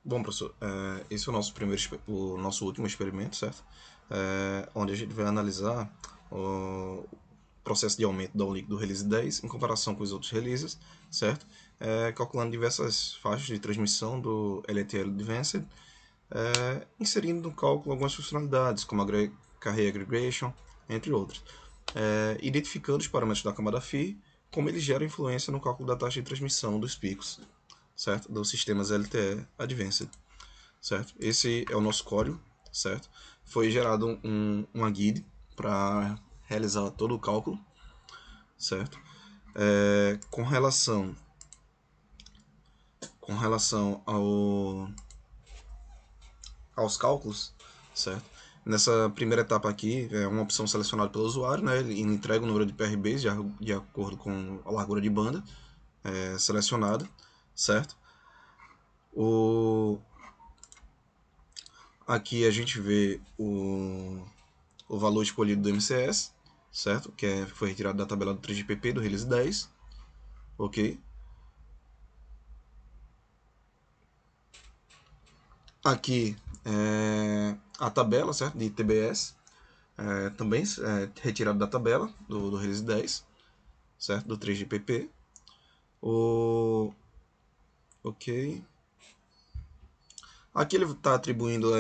Bom, professor, esse é o nosso o nosso último experimento, certo? Onde a gente vai analisar o processo de aumento da líquido do release 10 em comparação com os outros releases, certo? Calculando diversas faixas de transmissão do LTL Advanced, inserindo no cálculo algumas funcionalidades, como Carrier Aggregation, entre outras. Identificando os parâmetros da camada Phi, como eles geram influência no cálculo da taxa de transmissão dos picos, certo? Dos sistemas LTE Advanced, certo? Esse é o nosso código, certo? Foi gerado uma guide para realizar todo o cálculo, certo? Com relação aos cálculos, certo? Nessa primeira etapa aqui, é uma opção selecionada pelo usuário, né? Ele entrega o número de PRBs de acordo com a largura de banda selecionada, certo? Aqui a gente vê o valor escolhido do MCS, certo? Foi retirado da tabela do 3GPP do release 10, ok? Aqui a tabela, certo? De TBS, também retirado da tabela do release 10, certo? Do 3GPP. Ok. Aqui ele está atribuindo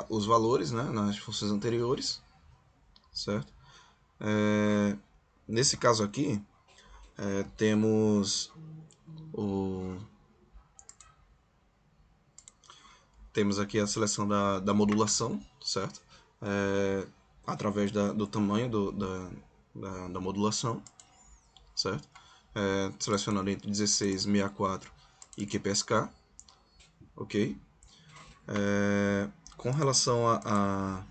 os valores, né, nas funções anteriores, certo? Nesse caso aqui, temos aqui a seleção da modulação, certo? Através do tamanho da modulação, certo? Selecionando entre 16, 64 e QPSK, ok? Com relação a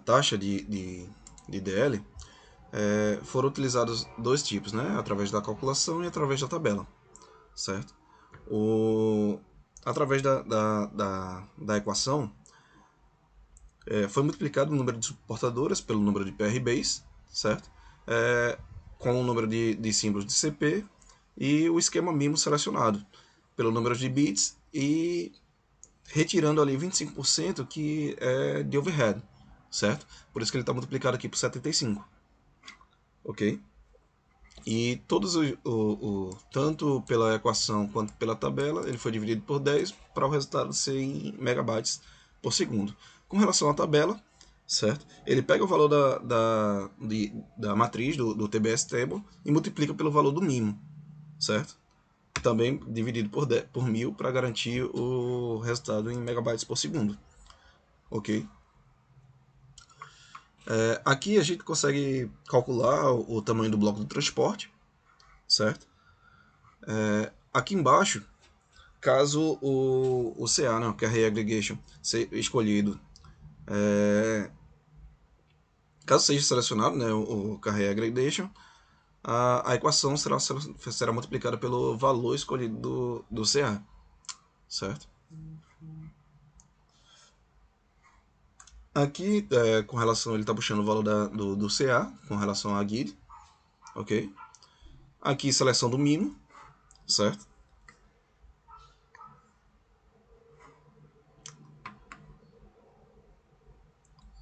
taxa de DL, foram utilizados dois tipos, né? Através da calculação e através da tabela, certo? Através da equação, foi multiplicado o número de suportadoras pelo número de PRBs, certo? Com o número de símbolos de CP e o esquema MIMO selecionado pelo número de bits e retirando ali 25% que é de overhead, certo? Por isso que ele está multiplicado aqui por 75, ok? E tanto pela equação quanto pela tabela, ele foi dividido por 10 para o resultado ser em megabytes por segundo. Com relação à tabela, certo? Ele pega o valor da matriz do TBS Table e multiplica pelo valor do MIMO, certo? Também dividido por 1000 para garantir o resultado em megabytes por segundo, ok? Aqui a gente consegue calcular o tamanho do bloco do transporte, certo? Aqui embaixo, caso o CA, né, o Carrier Aggregation, seja escolhido, caso seja selecionado, né, o Carrier Aggregation, a equação será multiplicada pelo valor escolhido do CA, certo? Aqui, com relação, ele está puxando o valor do CA, com relação à guide, ok? Aqui, seleção do MIMO, certo?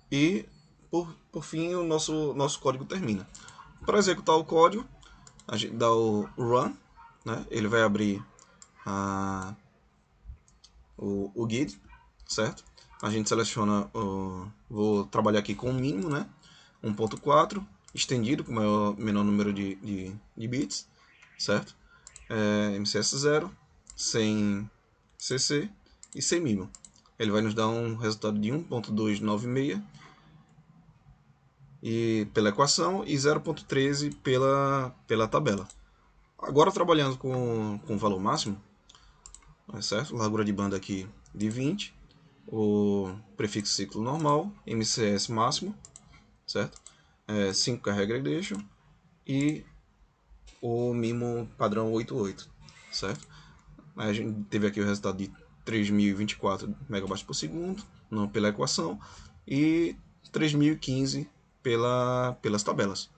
E, por fim, o nosso código termina. Para executar o código, a gente dá o run, né? Ele vai abrir o guide, certo? A gente seleciona, vou trabalhar aqui com o mínimo, né? 1.4, estendido com o menor número de bits, certo? MCS 0, sem CC e sem MIMO. Ele vai nos dar um resultado de 1.296 e pela equação e 0.13 pela tabela. Agora trabalhando com o valor máximo, certo? Largura de banda aqui de 20, o prefixo ciclo normal, MCS máximo, certo? 5 carrega aggregation e o MIMO padrão 88, certo? A gente teve aqui o resultado de 3024 megabytes por segundo pela equação e 3015 pelas tabelas.